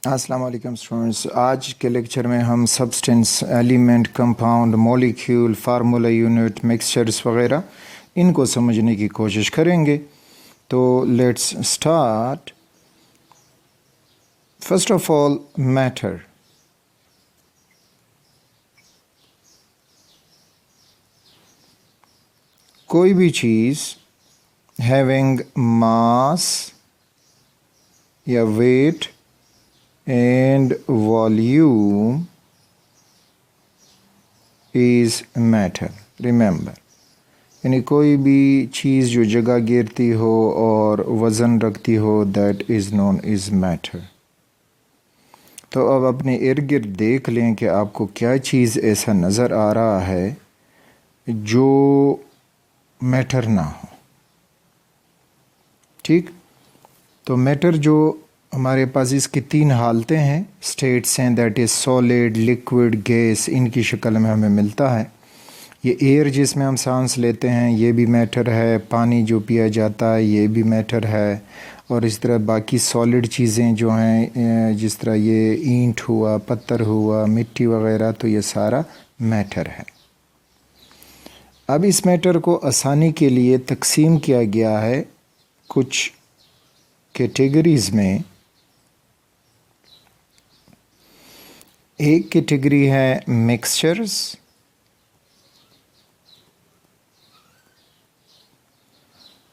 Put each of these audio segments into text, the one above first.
अस्सलाम वालेकुम स्टूडेंट्स। आज के लेक्चर में हम substance, element, compound, molecule, formula unit, mixtures वगैरह इनको समझने की कोशिश करेंगे। तो let's start. First of all, matter. कोई भी चीज़ हैविंग मास या wait and volume is matter. Remember, यानी कोई भी चीज़ जो जगह घेरती हो और वज़न रखती हो, that is known as matter. तो अब अपने इर्द गिर्द देख लें कि आपको क्या चीज़ ऐसा नज़र आ रहा है जो मैटर ना हो। ठीक, तो मैटर जो हमारे पास इसकी तीन हालतें हैं, स्टेट्स हैं, that is solid, liquid, gas, इनकी शक्ल में हमें मिलता है। ये एयर जिसमें हम सांस लेते हैं ये भी मैटर है, पानी जो पिया जाता है ये भी मैटर है, और इस तरह बाकी सॉलिड चीज़ें जो हैं जिस तरह ये ईंट हुआ, पत्थर हुआ, मिट्टी वगैरह, तो ये सारा मैटर है। अब इस मैटर को आसानी के लिए तकसीम किया गया है कुछ कैटेगरीज़ में। एक कैटेगरी है मिक्सचर्स,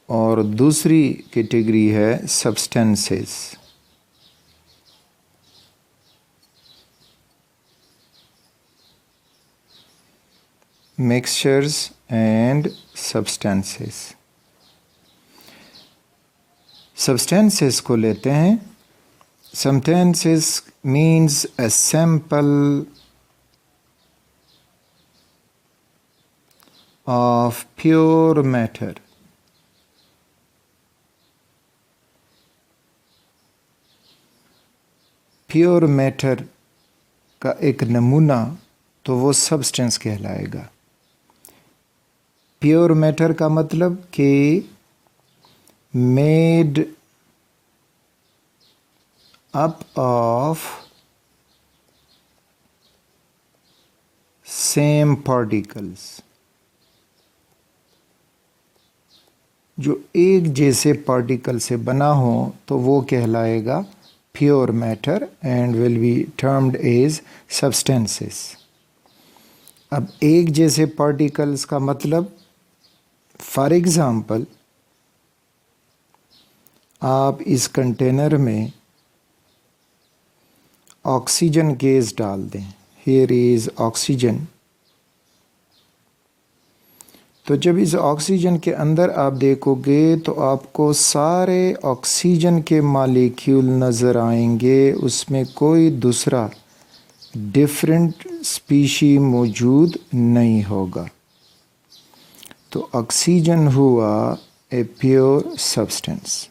और दूसरी कैटेगरी है substances. Mixtures and substances. Substances को लेते हैं। Substances means a sample of pure matter. Pure matter का एक नमूना तो वो सब्सटेंस कहलाएगा। प्योर मैटर का मतलब कि made up of same particles, जो एक जैसे पार्टिकल से बना हो तो वो कहलाएगा pure matter and will be termed as substances. अब एक जैसे पार्टिकल्स का मतलब, फॉर एग्ज़ाम्पल, आप इस कंटेनर में ऑक्सीजन गैस डाल दें, हियर इज़ ऑक्सीजन। तो जब इस ऑक्सीजन के अंदर आप देखोगे तो आपको सारे ऑक्सीजन के मॉलिक्यूल नज़र आएंगे, उसमें कोई दूसरा डिफरेंट स्पीशी मौजूद नहीं होगा। तो ऑक्सीजन हुआ ए प्योर सब्सटेंस।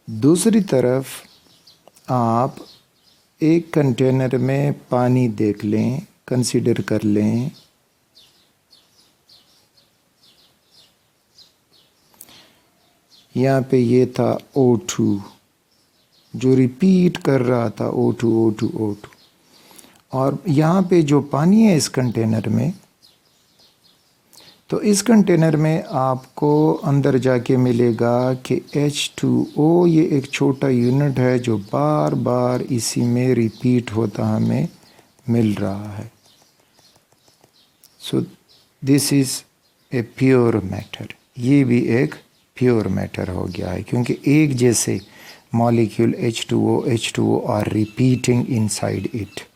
दूसरी तरफ आप एक कंटेनर में पानी देख लें, कंसीडर कर लें। यहाँ पे ये था O2 जो रिपीट कर रहा था, O2 O2 O2, और यहाँ पे जो पानी है इस कंटेनर में, तो इस कंटेनर में आपको अंदर जाके मिलेगा कि H2O ये एक छोटा यूनिट है जो बार बार इसी में रिपीट होता हमें मिल रहा है। So this is a pure matter. ये भी एक प्योर मैटर हो गया है क्योंकि एक जैसे molecule H2O are repeating inside it.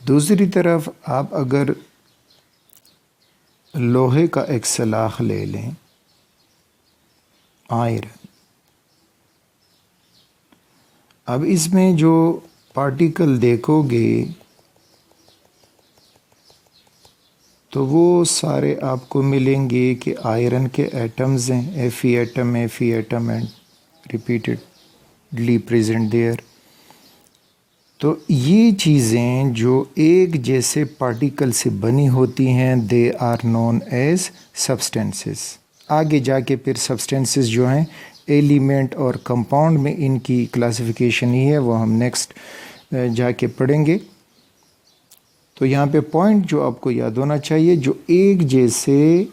दूसरी तरफ आप अगर लोहे का एक सलाख ले लें, आयरन, अब इसमें जो पार्टिकल देखोगे तो वो सारे आपको मिलेंगे कि आयरन के एटम्स हैं, Fe atom and repeatedly present there. तो ये चीज़ें जो एक जैसे पार्टिकल से बनी होती हैं, they are known as substances. आगे जाके फिर सब्सटेंसेस जो हैं एलिमेंट और कंपाउंड में इनकी क्लासिफिकेशन ही है, वो हम नेक्स्ट जाके पढ़ेंगे। तो यहाँ पे पॉइंट जो आपको याद होना चाहिए, जो एक जैसे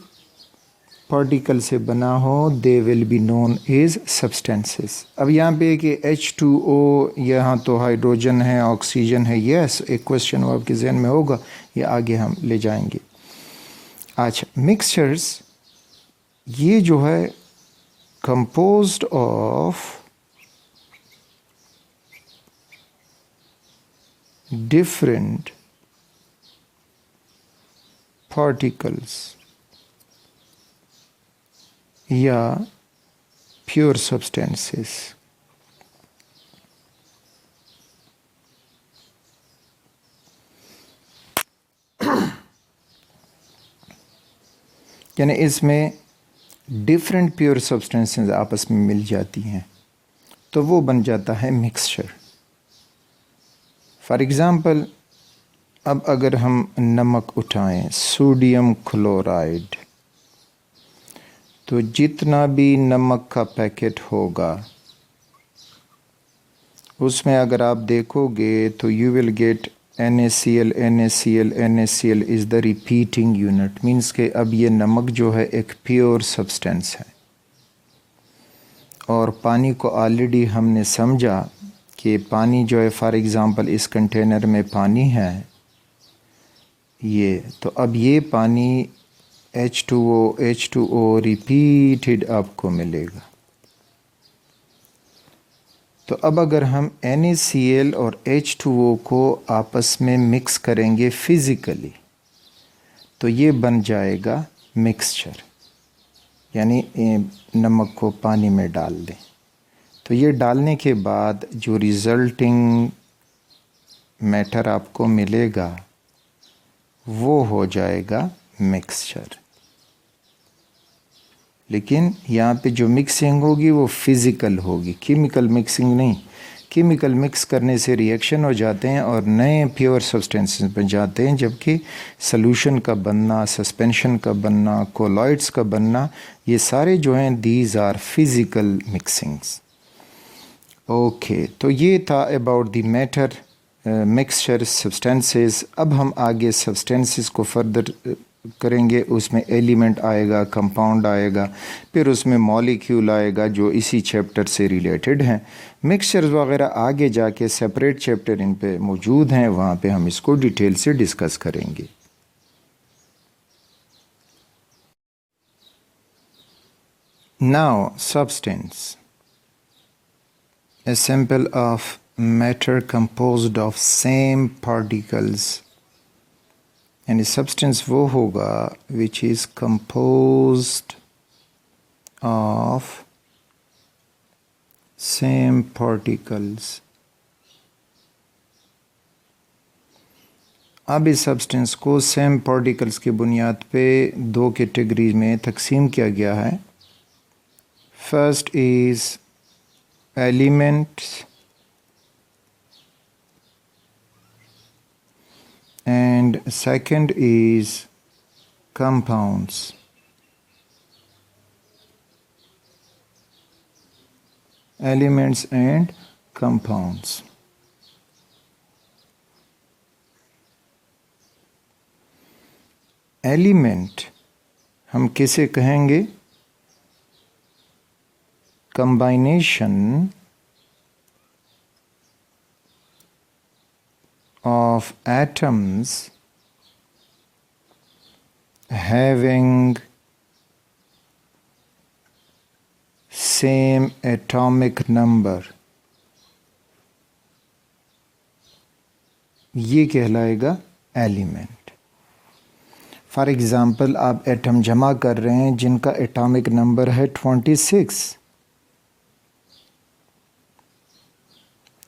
पार्टिकल से बना हो they will be known as substances. अब यहाँ पे कि H2O, यहाँ तो हाइड्रोजन है, ऑक्सीजन है, यस, एक क्वेश्चन आपके जहन में होगा, ये आगे हम ले जाएंगे। अच्छा, मिक्सचर्स ये जो है कंपोज्ड ऑफ डिफरेंट पार्टिकल्स या प्योर सब्सटेंसेस। यानी इसमें डिफरेंट प्योर सब्सटेंसेस आपस में मिल जाती हैं तो वो बन जाता है मिक्सचर। फॉर एग्ज़ाम्पल, अब अगर हम नमक उठाएं, सोडियम क्लोराइड, तो जितना भी नमक का पैकेट होगा उसमें अगर आप देखोगे तो you will get NaCl, NaCl, NaCl is the repeating unit. Means के अब ये नमक जो है एक प्योर सब्सटेंस है, और पानी को ऑलरेडी हमने समझा कि पानी जो है, फॉर एग्ज़ाम्पल इस कंटेनर में पानी है ये, तो अब ये पानी H2O रिपीटेड आपको मिलेगा। तो अब अगर हम NaCl और H2O को आपस में मिक्स करेंगे फिज़िकली तो ये बन जाएगा मिक्सचर। यानी नमक को पानी में डाल दें तो ये डालने के बाद जो रिज़ल्टिंग मैटर आपको मिलेगा वो हो जाएगा मिक्सचर। लेकिन यहाँ पे जो मिक्सिंग होगी वो फिज़िकल होगी, केमिकल मिक्सिंग नहीं। केमिकल मिक्स करने से रिएक्शन हो जाते हैं और नए प्योर सब्सटेंसेस बन जाते हैं, जबकि सॉल्यूशन का बनना, सस्पेंशन का बनना, कोलॉइड्स का बनना, ये सारे जो हैं दीज आर फिज़िकल मिक्सिंग्स। ओके, तो ये था about the matter, mixture, substances. अब हम आगे सब्सटेंसेस को फर्दर करेंगे। उसमें एलिमेंट आएगा, कंपाउंड आएगा, फिर उसमें मॉलिक्यूल आएगा जो इसी चैप्टर से रिलेटेड हैं। मिक्सचर्स वगैरह आगे जाके सेपरेट चैप्टर इन पे मौजूद हैं, वहाँ पे हम इसको डिटेल से डिस्कस करेंगे। Now substance, a sample of matter composed of same particles, यानी सब्सटेंस वो होगा which is composed of same particles। अब इस सब्सटेंस को सेम पार्टिकल्स की बुनियाद पे दो कैटेगरी में तकसीम किया गया है। First is elements and second is compounds। Elements and compounds। Element हम किसे कहेंगे? combination of atoms having same atomic number, ये कहलाएगा एलिमेंट। फॉर एग्ज़ाम्पल, आप एटम जमा कर रहे हैं जिनका एटॉमिक नंबर है 26,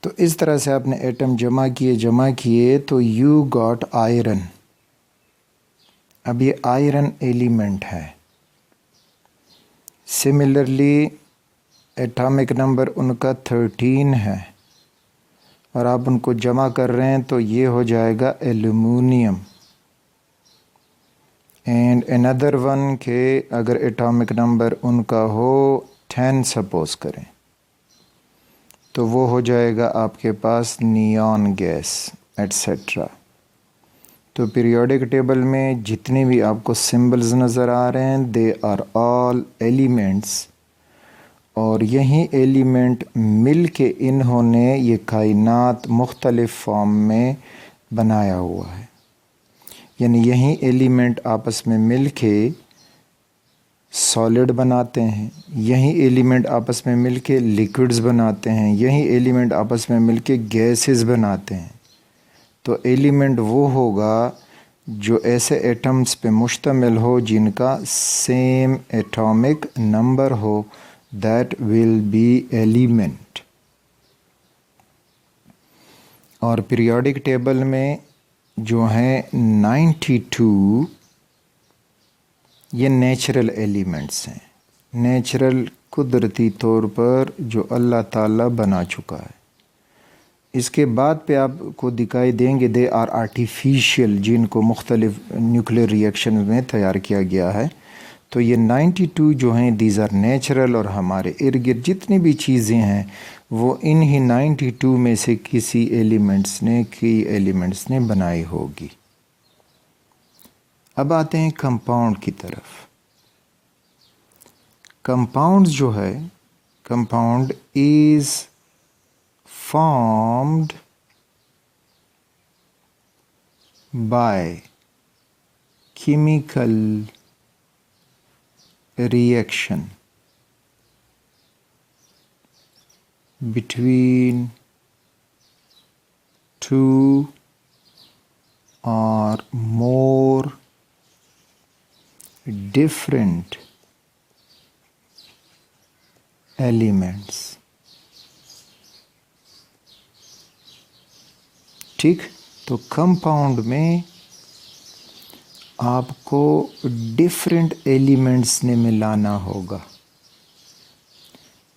तो इस तरह से आपने एटम जमा किए तो यू गॉट आयरन। अब ये आयरन एलिमेंट है। सिमिलरली एटॉमिक नंबर उनका 13 है और आप उनको जमा कर रहे हैं तो ये हो जाएगा एल्यूमिनियम। एंड अनदर वन के अगर एटॉमिक नंबर उनका हो 10 सपोज करें, तो वो हो जाएगा आपके पास नियॉन गैस एट्सेट्रा। तो पीरियोडिक टेबल में जितने भी आपको सिंबल्स नज़र आ रहे हैं दे आर ऑल एलिमेंट्स, और यही एलिमेंट मिल के इन्होंने ये कायनात मुख्तलिफ़ फॉर्म में बनाया हुआ है। यानी यही एलिमेंट आपस में मिल के सॉलिड बनाते हैं, यही एलिमेंट आपस में मिल के लिक्विड्स बनाते हैं, यही एलिमेंट आपस में मिल के गैसेस बनाते हैं। तो एलिमेंट वो होगा जो ऐसे एटम्स पे मुश्तमिल हो जिनका सेम एटॉमिक नंबर हो, दैट विल बी एलिमेंट। और पीरियोडिक टेबल में जो हैं 92 ये नेचुरल एलिमेंट्स हैं, नेचुरल कुदरती तौर पर जो अल्लाह ताला बना चुका है। इसके बाद पे आपको दिखाई देंगे दे आर आर्टिफिशियल, जिनको मुख्तलिफ न्यूक्लियर रिएक्शन में तैयार किया गया है। तो ये 92 जो हैं दीज आर नेचुरल, और हमारे इर्द गिर्द जितनी भी चीज़ें हैं वो इन्हीं 92 में से किसी एलिमेंट्स ने बनाई होगी। अब आते हैं कंपाउंड की तरफ। कंपाउंड जो है, compound is formed by chemical reaction between two or more different elements। ठीक, तो कंपाउंड में आपको डिफरेंट एलिमेंट्स ने मिलाना होगा।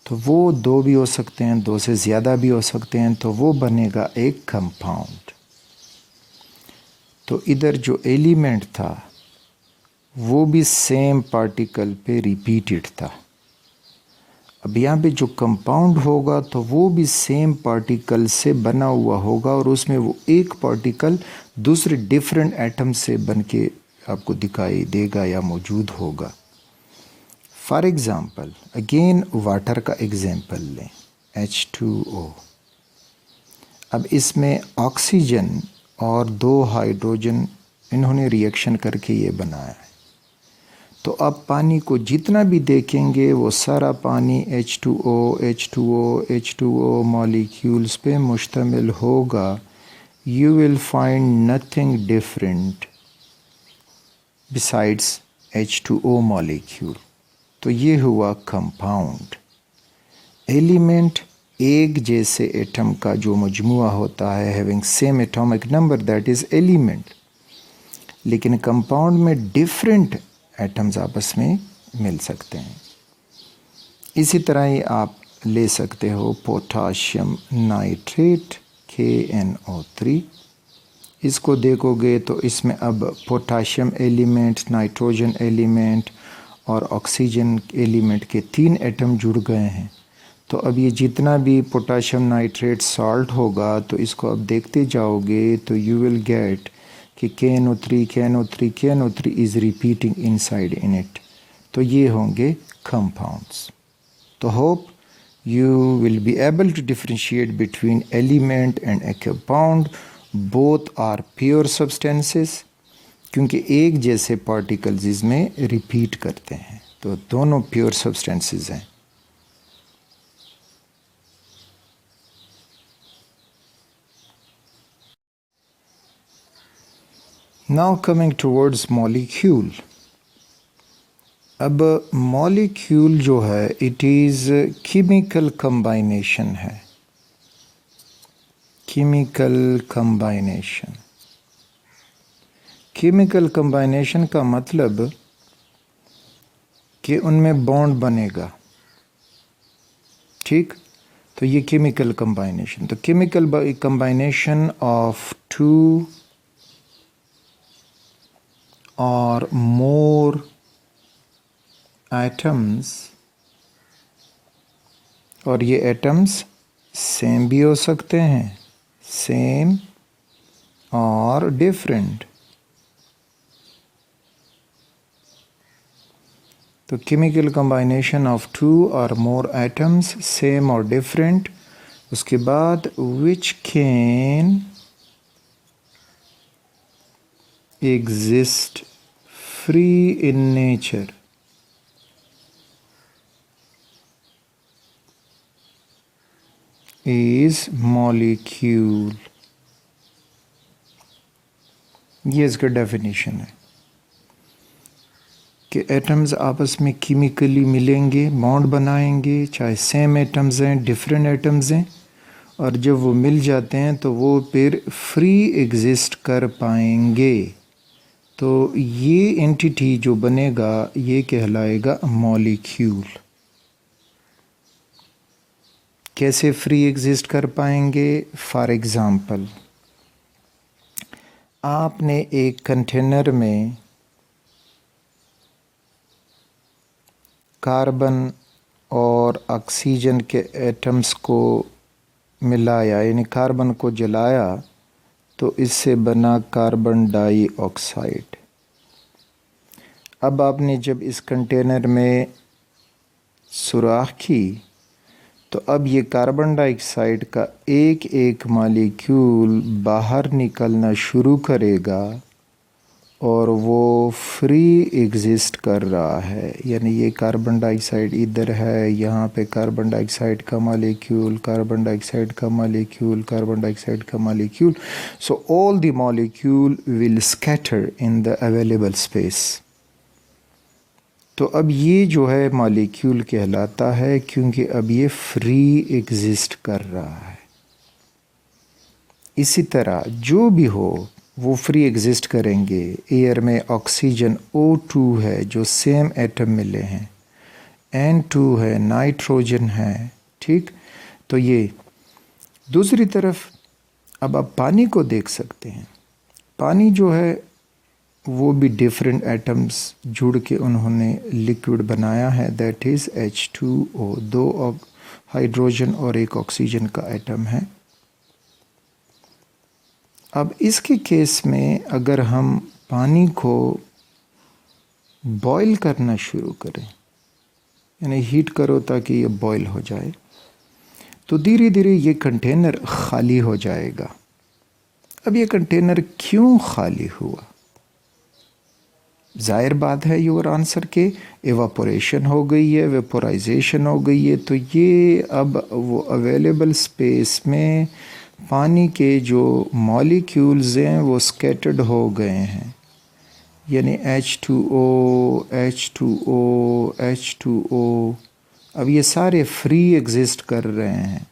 तो वो दो भी हो सकते हैं, दो से ज़्यादा भी हो सकते हैं, तो वो बनेगा एक कंपाउंड। तो इधर जो एलिमेंट था वो भी सेम पार्टिकल पे रिपीटेड था। अब यहाँ पे जो कंपाउंड होगा तो वो भी सेम पार्टिकल से बना हुआ होगा, और उसमें वो एक पार्टिकल दूसरे डिफरेंट एटम से बन के आपको दिखाई देगा या मौजूद होगा। फॉर एग्ज़ाम्पल अगेन वाटर का एग्ज़ाम्पल लें, H2O। अब इसमें ऑक्सीजन और 2 हाइड्रोजन इन्होंने रिएक्शन करके ये बनाया है। तो अब पानी को जितना भी देखेंगे वो सारा पानी H2O मॉलिक्यूल्स पे मुश्तमिल होगा। You will find nothing different besides H2O molecule. तो ये हुआ कंपाउंड। एलिमेंट एक जैसे एटम का जो मजमुआ होता है having same atomic number, that is element. लेकिन कंपाउंड में डिफरेंट एटम्स आपस में मिल सकते हैं। इसी तरह ही आप ले सकते हो पोटाशियम नाइट्रेट KNO3। इसको देखोगे तो इसमें अब पोटाशियम एलिमेंट, नाइट्रोजन एलिमेंट और ऑक्सीजन एलिमेंट के 3 एटम जुड़ गए हैं। तो अब ये जितना भी पोटाशियम नाइट्रेट सॉल्ट होगा तो इसको अब देखते जाओगे तो यू विल गेट कि KNO3 is repeating inside in it. तो ये होंगे कंपाउंड्स। तो hope you will be able to differentiate between element and a compound. Both are pure substances, क्योंकि एक जैसे पार्टिकल्स इसमें रिपीट करते हैं, तो दोनों प्योर सब्सटेंसेस हैं। Now coming towards molecule. अब मॉलिक्यूल जो है इट इज़ केमिकल कम्बाइनेशन है। केमिकल कम्बाइनेशन का मतलब कि उनमें बॉन्ड बनेगा। ठीक, तो ये केमिकल कम्बाइनेशन। तो chemical कम्बाइनेशन of 2 or more atoms और ये एटम्स सेम भी हो सकते हैं, सेम और डिफरेंट। तो केमिकल कम्बाइनेशन ऑफ टू और मोर एटम्स सेम और डिफरेंट, उसके बाद विच can exist free in nature, is molecule. ये इसका डेफिनेशन है कि एटम्स आपस में केमिकली मिलेंगे, बॉन्ड बनाएंगे, चाहे सेम एटम्स हैं डिफरेंट एटम्स हैं, और जब वो मिल जाते हैं तो वो फिर फ्री एग्जिस्ट कर पाएंगे। तो ये एंटिटी जो बनेगा ये कहलाएगा मॉलिक्यूल। कैसे फ्री एग्जिस्ट कर पाएंगे? फॉर एग्ज़ाम्पल, आपने एक कंटेनर में कार्बन और ऑक्सीजन के एटम्स को मिलाया, यानी कार्बन को जलाया, तो इससे बना कार्बन डाइऑक्साइड। अब आपने जब इस कंटेनर में सुराख की तो अब ये कार्बन डाइऑक्साइड का एक एक मॉलिक्यूल बाहर निकलना शुरू करेगा और वो फ्री एग्जिस्ट कर रहा है। यानी ये कार्बन डाइऑक्साइड इधर है, यहाँ पे कार्बन डाइऑक्साइड का मॉलिक्यूल, कार्बन डाइऑक्साइड का मॉलिक्यूल, कार्बन डाइऑक्साइड का molecule. So all the molecule will scatter in the available space. तो अब ये जो है मॉलिक्यूल कहलाता है क्योंकि अब ये फ्री एग्जिस्ट कर रहा है। इसी तरह जो भी हो वो फ्री एग्जिस्ट करेंगे। एयर में ऑक्सीजन O2 है जो सेम एटम मिले हैं, N2 है, नाइट्रोजन है, ठीक। तो ये दूसरी तरफ अब आप पानी को देख सकते हैं। पानी जो है वो भी डिफरेंट एटम्स जुड़ के उन्होंने लिक्विड बनाया है, दैट इज़ H2O। दो हाइड्रोजन और एक ऑक्सीजन का एटम है। अब इसके केस में अगर हम पानी को बॉईल करना शुरू करें, यानी हीट करो ताकि ये बॉईल हो जाए, तो धीरे धीरे ये कंटेनर खाली हो जाएगा। अब ये कंटेनर क्यों खाली हुआ? जाहिर बात है योर आंसर के एवापोरेशन हो गई है, वेपोराइजेशन हो गई है। तो ये अब वो अवेलेबल स्पेस में पानी के जो मॉलिक्यूल्स हैं वो स्कैटर्ड हो गए हैं, यानी H2O, H2O, H2O। अब ये सारे फ्री एग्जिस्ट कर रहे हैं।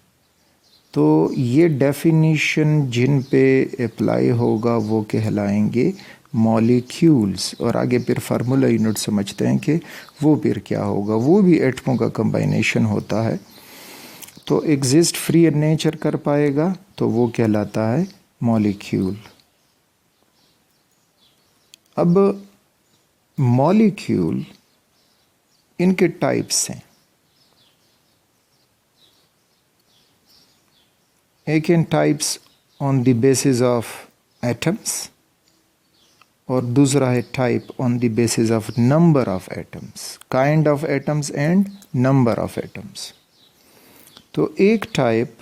तो ये डेफिनेशन जिन पे अप्लाई होगा वो कहलाएंगे मॉलिक्यूल्स। और आगे फिर फार्मूला यूनिट समझते हैं कि वो फिर क्या होगा। वो भी एटमों का कंबाइनेशन होता है। तो एग्जिस्ट फ्री इन नेचर कर पाएगा तो वो कहलाता है मॉलिक्यूल। अब मॉलिक्यूल इनके टाइप्स हैं। एक इन types on the basis of atoms और दूसरा है type on the basis of number of atoms, kind of atoms and number of atoms. तो एक टाइप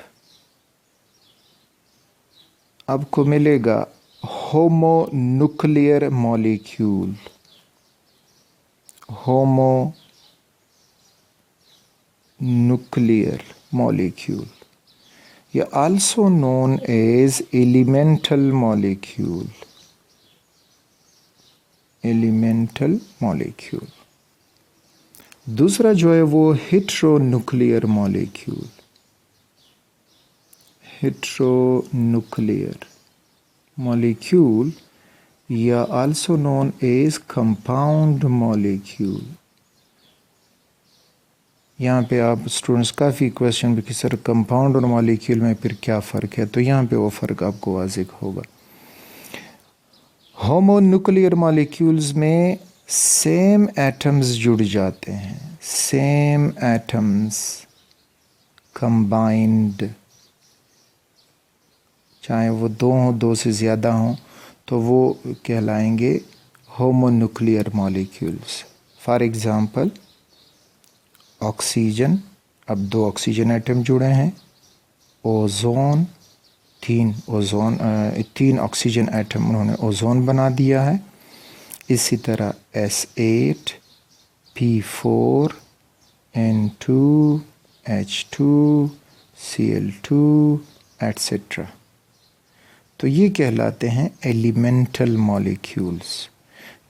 आपको मिलेगा होमोन्यूक्लियर मॉलिक्यूल, होमोन्यूक्लियर मॉलिक्यूल, या also known as elemental molecule, elemental molecule. दूसरा जो है वो हेट्रोन्यूक्लियर मॉलिक्यूल, हेट्रोन्यूक्लियर मॉलिक्यूल, या also known as compound molecule. यहाँ पे आप स्टूडेंट्स काफ़ी क्वेश्चन भी कि सर कंपाउंड और मॉलिक्यूल में फिर क्या फ़र्क है, तो यहाँ पे वो फ़र्क आपको वाज़िह होगा। होमोन्यूक्लियर मॉलिक्यूल्स में सेम एटम्स जुड़ जाते हैं, सेम एटम्स कंबाइंड, चाहे वो दो हों, दो से ज़्यादा हों, तो वो कहलाएंगे homonuclear molecules. For example oxygen, अब दो ऑक्सीजन एटम जुड़े हैं, ओज़ोन, तीन ऑक्सीजन एटम उन्होंने ओज़ोन बना दिया है। इसी तरह S8, P4, N2, H2, Cl2 etcetera. तो ये कहलाते हैं एलिमेंटल मॉलिक्यूल्स,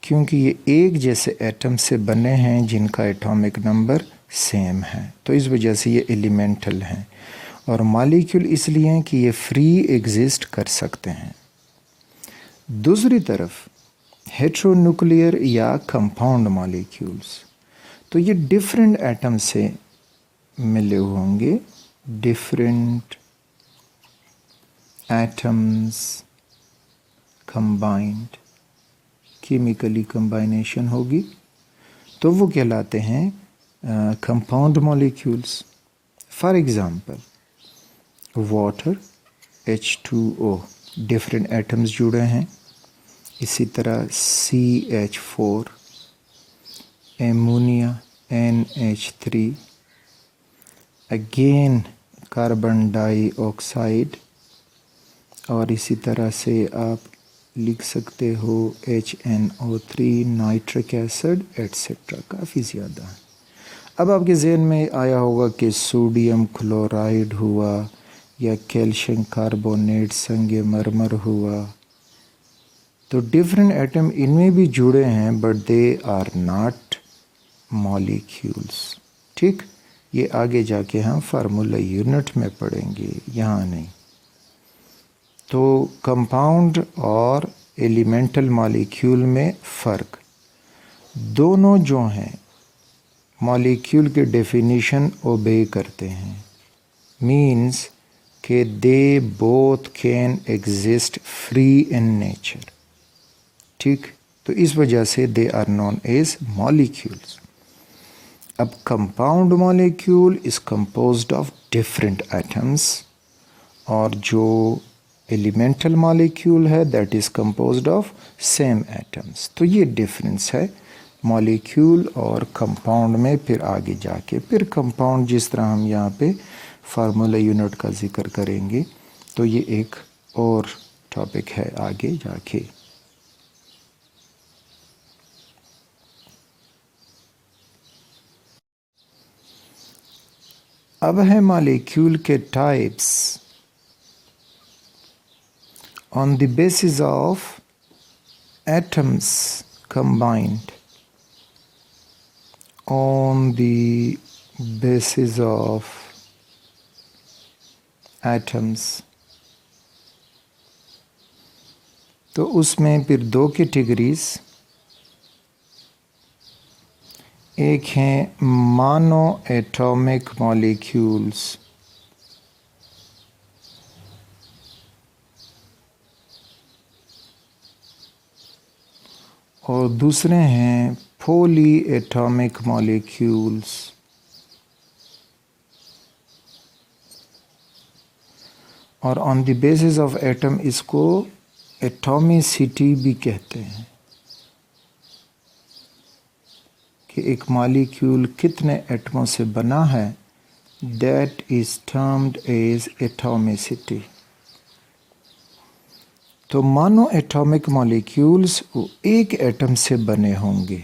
क्योंकि ये एक जैसे एटम से बने हैं जिनका एटॉमिक नंबर सेम है, तो इस वजह से ये एलिमेंटल हैं। और मॉलिक्यूल इसलिए हैं कि ये फ्री एग्जिस्ट कर सकते हैं। दूसरी तरफ हेट्रोन्यूक्लियर या कंपाउंड मॉलिक्यूल्स, तो ये डिफरेंट एटम से मिले हुए होंगे, डिफरेंट एटम्स कंबाइंड, केमिकली कंबाइनेशन होगी, तो वो कहलाते हैं compound molecules. For example water H2O, different atoms जुड़े हैं। इसी तरह CH4, ammonia NH3, again carbon dioxide, और इसी तरह से आप लिख सकते हो HNO3, नाइट्रिक एसिड एट्सेट्रा, काफ़ी ज़्यादा है। अब आपके जहन में आया होगा कि सोडियम क्लोराइड हुआ या कैल्शियम कार्बोनेट संगमरमर हुआ, तो डिफरेंट एटम इनमें भी जुड़े हैं, but they are not molecules. ठीक, ये आगे जाके हम फार्मूला यूनिट में पढ़ेंगे, यहाँ नहीं। तो कंपाउंड और एलिमेंटल मॉलिक्यूल में फ़र्क, दोनों जो हैं मॉलिक्यूल के डेफिनेशन ओबे करते हैं, मीन्स कि they both can exist free in nature. ठीक, तो इस वजह से they are known as molecules. अब compound molecule is composed of different atoms, और जो एलिमेंटल मॉलिक्यूल है that is composed of same atoms. तो ये डिफरेंस है मॉलिक्यूल और कंपाउंड में। फिर आगे जाके फिर कंपाउंड, जिस तरह हम यहाँ पे फार्मूला यूनिट का जिक्र करेंगे, तो ये एक और टॉपिक है आगे जाके। अब है मॉलिक्यूल के types on the basis of atoms combined, on the basis of atoms, तो उसमें फिर दो कैटेगरीज, एक हैं मोनो एटॉमिक मॉलिक्यूल्स, और दूसरे हैं पॉली एटॉमिक मॉलिक्यूल्स। और on the basis of atom इसको एटॉमिसिटी भी कहते हैं, कि एक मॉलिक्यूल कितने एटमों से बना है, that is termed as atomicity. तो मोनो एटॉमिक मॉलिक्यूल्स एक एटम से बने होंगे,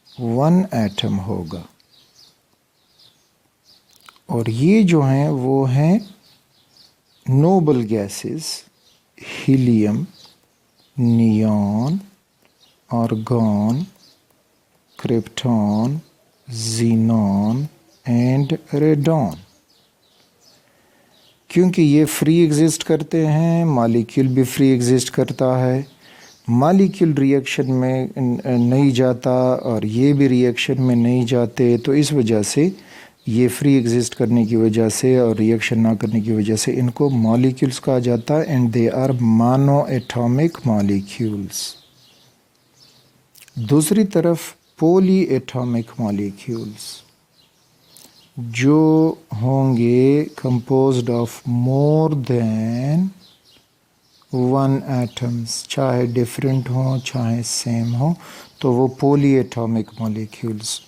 वन एटम होगा, और ये जो हैं वो हैं noble gases, helium, neon, argon, krypton, xenon and radon. क्योंकि ये फ्री एग्जिस्ट करते हैं, मॉलिक्यूल भी फ्री एग्जिस्ट करता है, मॉलिक्यूल रिएक्शन में नहीं जाता और ये भी रिएक्शन में नहीं जाते, तो इस वजह से ये फ्री एग्जिस्ट करने की वजह से और रिएक्शन ना करने की वजह से इनको मॉलिक्यूल्स कहा जाता है, and they are mono atomic molecules. दूसरी तरफ पॉली एटॉमिक मॉलिक्यूल्स, जो होंगे composed of more than one atoms, चाहे डिफरेंट हो चाहे सेम हो, तो वो पॉली एटॉमिक मॉलिक्यूल्स।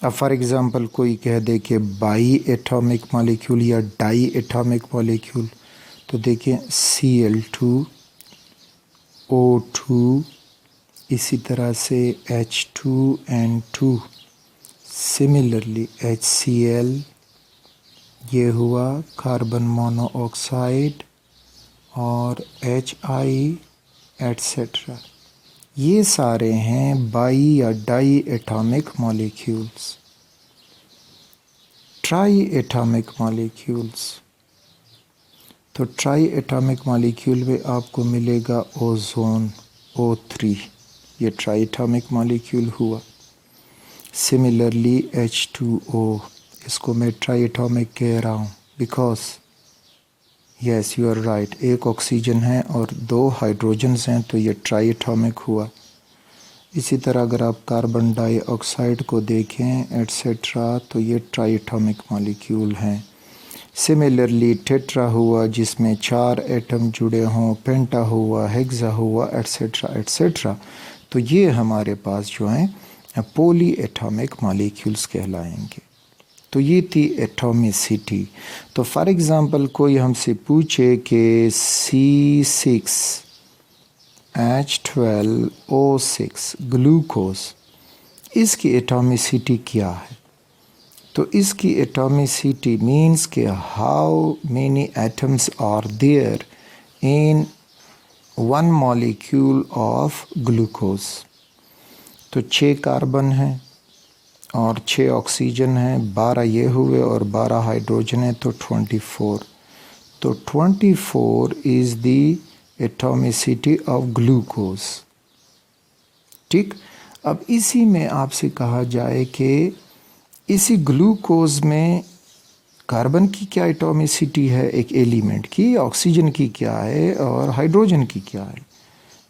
अब फॉर एग्ज़ाम्पल कोई कह दे कि बाई एटॉमिक मॉलिक्यूल या डाई एटॉमिक मॉलिक्यूल, तो देखिए Cl2O2, इसी तरह से H2N2, सिमिलरली HCl, ये हुआ कार्बन मोनोऑक्साइड, और HI एट्सेट्रा। ये सारे हैं बाई या di atomic molecules. Tri atomic molecules, तो ट्राई एटॉमिक मॉलिक्यूल में आपको मिलेगा ओजोन O3, ये ट्राई एटॉमिक मॉलिक्यूल हुआ। सिमिलरली H2O, इसको मैं ट्राई एटॉमिक कह रहा हूँ because yes you are right, एक ऑक्सीजन है और 2 हाइड्रोजन्स हैं, तो ये ट्राई एटॉमिक हुआ। इसी तरह अगर आप कार्बन डाइऑक्साइड को देखें एट्सेट्रा, तो ये ट्राई एटॉमिक मॉलिक्यूल हैं। सिमिलरली टेट्रा हुआ जिसमें 4 एटम जुड़े हों, पेंटा हुआ, हेक्सा हुआ, एट्सेट्रा एट्सेट्रा, तो ये हमारे पास जो हैं पॉली एटॉमिक मॉलिक्यूल्स कहलाएंगे। तो ये थी एटॉमिसिटी। तो फॉर एग्ज़ाम्पल कोई हमसे पूछे कि C6H12O6 ग्लूकोज, इसकी एटॉमिसिटी क्या है? तो इसकी एटॉमिसिटी मीन्स कि how many atoms are there in one molecule of glucose. तो 6 कार्बन हैं और 6 ऑक्सीजन हैं, 12 ये हुए और 12 हाइड्रोजन है, तो 24। तो 24 is the atomicity of glucose. ठीक, अब इसी में आपसे कहा जाए कि इसी ग्लूकोज में कार्बन की क्या एटॉमिसिटी है एक एलिमेंट की, ऑक्सीजन की क्या है और हाइड्रोजन की क्या है।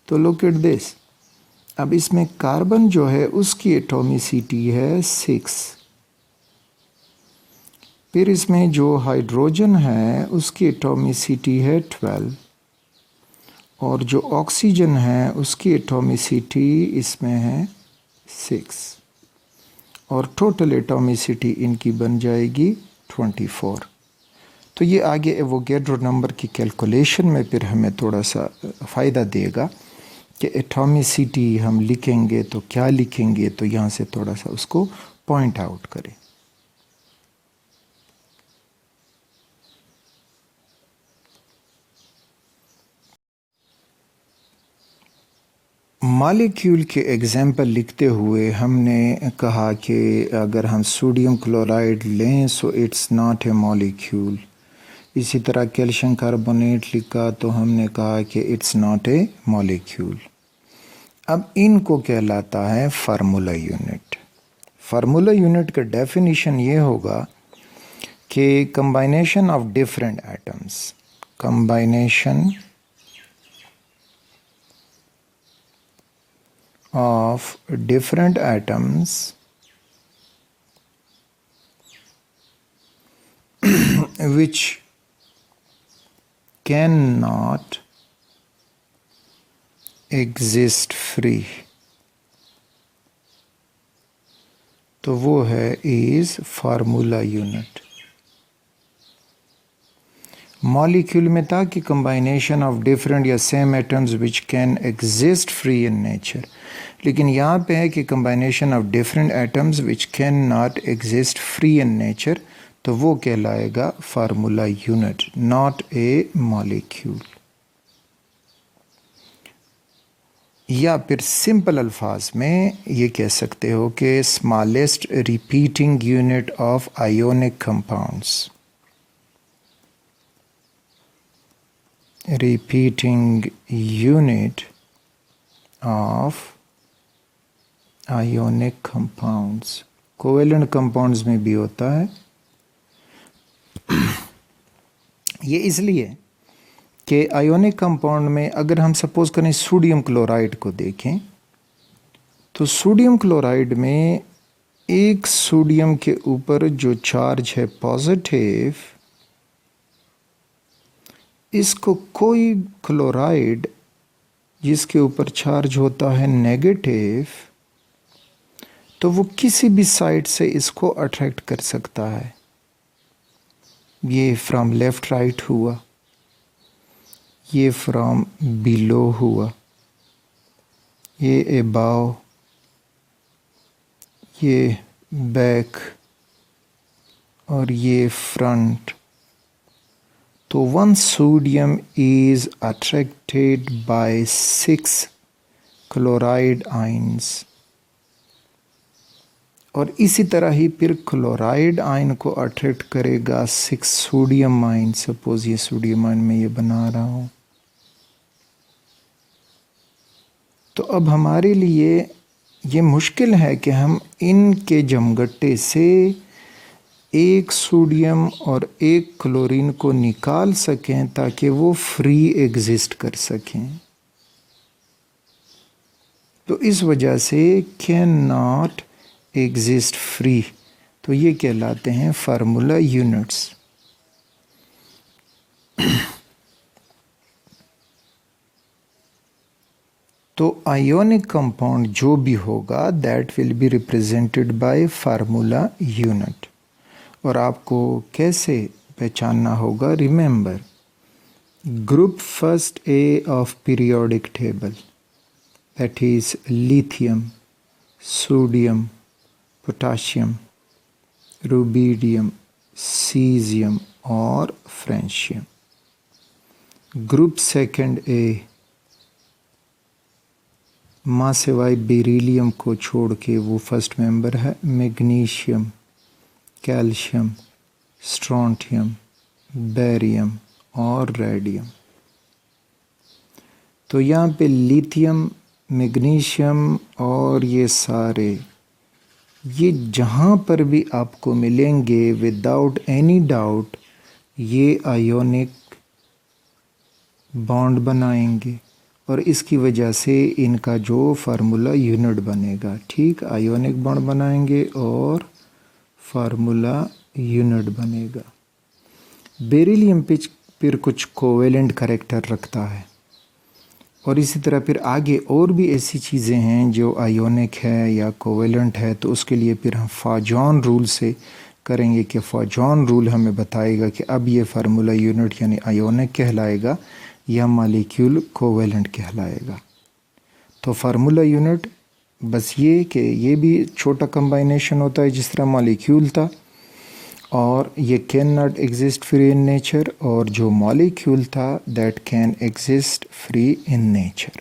तो लुक एट दिस, अब इसमें कार्बन जो है उसकी एटॉमिसिटी है 6, फिर इसमें जो हाइड्रोजन है उसकी एटॉमिसिटी है 12, और जो ऑक्सीजन है उसकी एटॉमिसिटी इसमें है 6, और टोटल एटॉमिसिटी इनकी बन जाएगी 24। तो ये आगे एवोगैड्रो नंबर की कैलकुलेशन में फिर हमें थोड़ा सा फ़ायदा देगा कि एटॉमिसिटी हम लिखेंगे तो क्या लिखेंगे, तो यहाँ से थोड़ा सा उसको पॉइंट आउट करें। मॉलिक्यूल के एग्जाम्पल लिखते हुए हमने कहा कि अगर हम सोडियम क्लोराइड लें so it's not a molecule. इसी तरह कैल्शियम कार्बोनेट लिखा तो हमने कहा कि इट्स नॉट ए मॉलिक्यूल। अब इनको कहलाता है फार्मूला यूनिट। फार्मूला यूनिट का डेफिनेशन ये होगा कि combination of different atoms, combination of different atoms which cannot exist free, तो वो है is फार्मूला यूनिट। मॉलिक्यूल में था कि कम्बाइनेशन ऑफ डिफरेंट या same atoms which can exist free in nature, लेकिन यहाँ पे है कि combination of different atoms which can not exist free in nature, तो वो कहलाएगा formula unit, not a molecule. या फिर सिंपल अल्फाज में ये कह सकते हो कि smallest repeating unit of ionic compounds, repeating unit of ionic compounds, covalent compounds में भी होता है। ये इसलिए कि आयोनिक कंपाउंड में अगर हम सपोज करें सोडियम क्लोराइड को देखें, तो सोडियम क्लोराइड में एक सोडियम के ऊपर जो चार्ज है पॉजिटिव, इसको कोई क्लोराइड जिसके ऊपर चार्ज होता है नेगेटिव, तो वो किसी भी साइड से इसको अट्रैक्ट कर सकता है। ये फ्रॉम लेफ्ट राइट हुआ, ये फ्रॉम बिलो हुआ, ये अबाव, ये बैक और ये फ्रंट। तो one sodium is attracted by 6 chloride ions, और इसी तरह ही फिर क्लोराइड आयन को अट्रैक्ट करेगा 6 सोडियम आयन। सपोज ये सोडियम आयन मैं ये बना रहा हूँ। तो अब हमारे लिए ये मुश्किल है कि हम इनके जमगट्टे से एक सोडियम और एक क्लोरीन को निकाल सकें ताकि वो फ्री एग्जिस्ट कर सकें। तो इस वजह से कैन नॉट एग्जिस्ट फ्री। तो ये कहलाते हैं फार्मूला यूनिट्स। तो आयोनिक कंपाउंड जो भी होगा that will be represented by formula unit. और आपको कैसे पहचानना होगा? Remember, group first A of periodic table, that is lithium, sodium, potassium, rubidium, caesium और फ्रेंशियम। ग्रुप सेकंड ए, मां सिवाय बेरिलियम को छोड़ के वो फर्स्ट मेंबर है, मैग्नीशियम, कैल्शियम, स्ट्रोंटियम, बेरियम और रेडियम। तो यहाँ पे लिथियम, मैग्नीशियम और ये सारे, ये जहाँ पर भी आपको मिलेंगे विदाउट एनी डाउट ये आयोनिक बॉन्ड बनाएंगे, और इसकी वजह से इनका जो फार्मूला यूनिट बनेगा, ठीक, आयोनिक बॉन्ड बनाएंगे और फार्मूला यूनिट बनेगा। बेरिलियम फिर कुछ कोवेलेंट कैरेक्टर रखता है, और इसी तरह फिर आगे और भी ऐसी चीज़ें हैं जो आयोनिक है या कोवेलेंट है। तो उसके लिए फिर हम फाजॉन रूल से करेंगे कि फाजॉन रूल हमें बताएगा कि अब ये फार्मूला यूनिट यानी आयोनिक कहलाएगा या मॉलिक्यूल कोवेलेंट कहलाएगा। तो फार्मूला यूनिट बस ये कि ये भी छोटा कंबाइनेशन होता है जिस तरह मॉलिक्यूल था, और ये can not exist free in nature, और जो मॉलिक्यूल था that can exist free in nature.